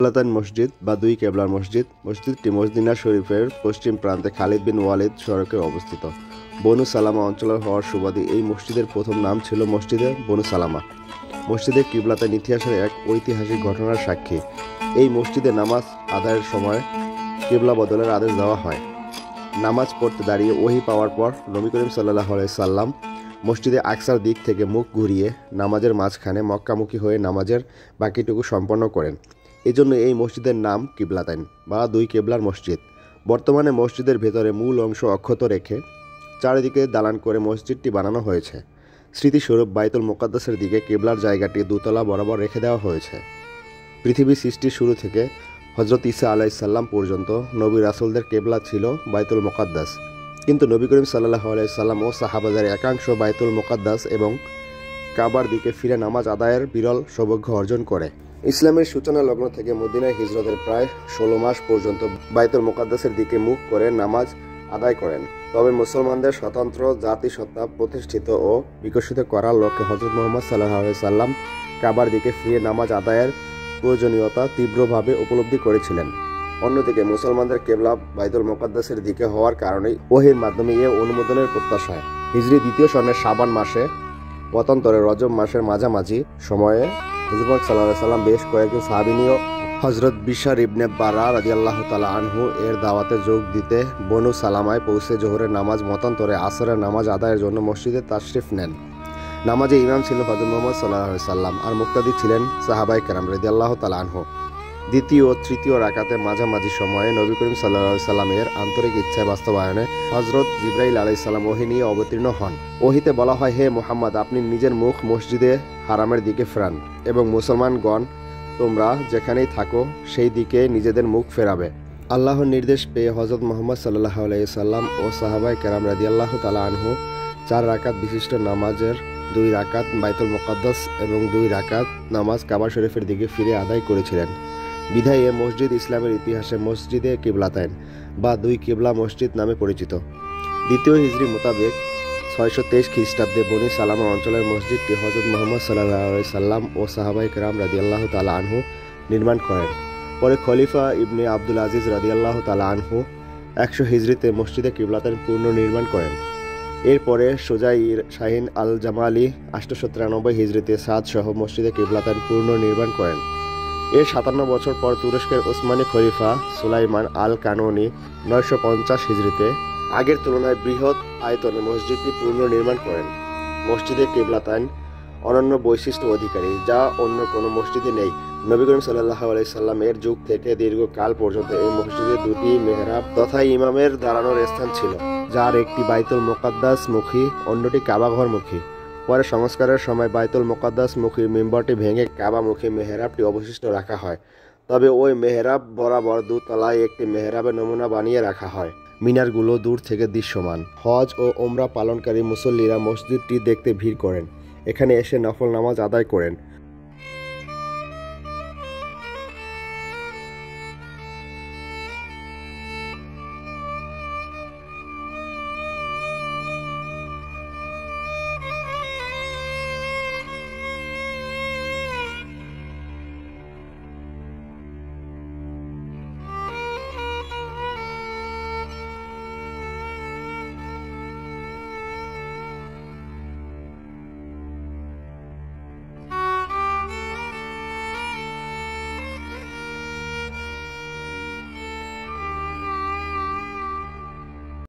কিবলাতাইন মসজিদ বা দুই কেবলার মসজিদ মসজিদটি মদিনা শরীফের পশ্চিম প্রান্তে খালিদ বিন ওয়ালিদ সড়কে অবস্থিত। বনু সালামা অঞ্চলের হওয়ার সুবাদে এই মসজিদের প্রথম নাম ছিল মসজিদে বনু সালামা। মসজিদের কিবলাতাইন ইতিহাসের এক ঐতিহাসিক ঘটনার সাক্ষী। এই মসজিদে নামাজ আদায়ের সময় কিবলা বদলের আদেশ দেওয়া হয়। নামাজ পড়তে দাঁড়িয়ে ওহী পাওয়ার পর নবী করিম সাল্লাল্লাহু আলাইহি সাল্লাম মসজিদে আকসার দিক থেকে মুখ ঘুরিয়ে নামাজের মাঝখানে মক্কামুখী হয়ে নামাজের বাকিটুকু সম্পন্ন করেন। এজন্য এই মসজিদের নাম কিবলাতাইন বা দুই কেবলার মসজিদ। বর্তমানে মসজিদের ভেতরে মূল অংশ অক্ষত রেখে চারিদিকে দালান করে মসজিদটি বানানো হয়েছে। স্মৃতিস্বরূপ বাইতুল মুকাদ্দাসের দিকে কিবলার জায়গাটি দোতলা বরাবর রেখে দেওয়া হয়েছে। পৃথিবী সৃষ্টির শুরু থেকে হজরত ঈসা আলাইহিস সালাম পর্যন্ত নবী রাসূলদের কেবলা ছিল বাইতুল মুকাদ্দাস, কিন্তু নবী করিম সাল্লাল্লাহু আলাইহি সাল্লাম ও সাহাবাদের একাংশ বাইতুল মুকাদ্দাস এবং কাবার দিকে ফিরে নামাজ আদায়ের বিরল সৌভাগ্য অর্জন করে। ইসলামের সূচনা লগ্ন থেকে মদিনায় হিজরতের প্রায় 16 মাস পর্যন্ত বাইতুল মুকাদ্দাসের দিকে মুখ করে নামাজ আদায় করেন। তবে মুসলমানদের স্বতন্ত্র জাতিসত্তা প্রতিষ্ঠিত ও বিকশিত করার লক্ষ্যে হযরত মুহাম্মদ সাল্লাল্লাহু আলাইহি সাল্লাম কাবার দিকে ফিরে নামাজ আদায়ের প্রয়োজনীয়তা তীব্রভাবে উপলব্ধি করেছিলেন। অন্যদিকে মুসলমানদের কেবলা বাইতুল মুকাদ্দাসের দিকে হওয়ার কারণে ওহীর মাধ্যমে এ অনুমোদনের প্রত্যাশায় হিজরি দ্বিতীয় সনের শাবান মাসে পতন্তরে রজব মাসের মাঝামাঝি সময়ে হুজুর পাক সাল্লাল্লাহু আলাইহি সাল্লাম বেশ কয়েকজন সাহাবী নিয়ে হযরত বিশর ইবনে বারা রাদিয়াল্লাহু তাআলা আনহু এর দাওয়াতে যোগ দিতে বনু সালামায় পৌঁছে জোহরের নামাজ মতান্তরে আসরের নামাজ আদায়ের জন্য মসজিদে তাশরিফ নেন। নামাজে ইমাম ছিলেন হযরত মুহাম্মদ সাল্লাল্লাহু আলাইহি সাল্লাম আর মুক্তাদি ছিলেন সাহাবায়ে কেরাম রাদিয়াল্লাহু তাআলা আনহু। দ্বিতীয় ও তৃতীয় রাকাতে মাঝামাঝি সময়ে নবী করিম সাল্লাল্লাহু আলাইহি সাল্লামের আন্তরিক ইচ্ছা বাস্তবায়নে হযরত জিবরাইল আলাইহিস সালাম ওহী নিয়ে অবতীর্ণ হন। ওহীতে বলা হয়, হে মুহাম্মদ, আপনি নিজের মুখ মসজিদে হারামের দিকে ফেরান এবং মুসলমানগণ তোমরা যেখানেই থাকো সেই দিকে নিজেদের মুখ ফেরাবে। আল্লাহর নির্দেশ পেয়ে হযরত মুহাম্মদ সাল্লাল্লাহু আলাইহি সাল্লাম ও সাহাবায়ে কেরাম রাদিয়াল্লাহু তাআলা আনহু 4 রাকাত বিশিষ্ট নামাজের 2 রাকাত বাইতুল মুকাদ্দাস এবং 2 রাকাত নামাজ কাবা শরীফের দিকে ফিরে আদায় করেছিলেন। বিধায় এ মসজিদ ইসলামের ইতিহাসে মসজিদে কিবলাতাইন বা দুই কিবলা মসজিদ নামে পরিচিত। দ্বিতীয় হিজরি মোতাবেক 623 খ্রিস্টাব্দে বনি সালামা অঞ্চলের মসজিদটি হযরত মুহাম্মদ সাল্লাল্লাহু আলাইহি সাল্লাম ও সাহাবায়ে কেরাম রাদিয়াল্লাহু তাআলা আনহু নির্মাণ করেন। পরে খলিফা ইবনে আব্দুল আজিজ রাদিয়াল্লাহু তাআলা আনহু 100 হিজরিতে মসজিদে কিবলাতাইন পুনর্নির্মাণ করেন। এরপরে সুজাইর শাহিন আল জামালি 893 হিজরিতে সাদ সহ মসজিদে কিবলাতাইন পুনর্নির্মাণ করেন। এর 57 বছর পর তুরস্কের ওসমানী খলিফা সুলাইমান আল কানুনি 950 হিজরিতে আগের তুলনায় বৃহৎ আয়তনে মসজিদটি পুনর্নির্মাণ করেন। মসজিদে কিবলাতাইন অনন্য বৈশিষ্ট্য অধিকারী, যা অন্য কোনো মসজিদে নেই। নবী করিম সাল্লাল্লাহু আলাইহি সাল্লামের যুগ থেকে দীর্ঘকাল পর্যন্ত এই মসজিদে 2টি মেহরাব তথা ইমামের দাঁড়ানোর স্থান ছিল, যার একটি বাইতুল মুকাদ্দাস মুখী, অন্যটি কাবাঘর মুখী। পরে সংস্কারের সময় বাইতুল মুকাদ্দাস মুখী মিম্বরটি ভেঙে কাবামুখী মেহরাবটি অবশিষ্ট রাখা হয়। তবে ওই মেহরাব বরাবর দোতলায় একটি মেহরাবের নমুনা বানিয়ে রাখা হয়। মিনারগুলো দূর থেকে দৃশ্যমান। হজ ও ওমরা পালনকারী মুসল্লিরা মসজিদটি দেখতে ভিড় করেন। এখানে এসে নফল নামাজ আদায় করেন।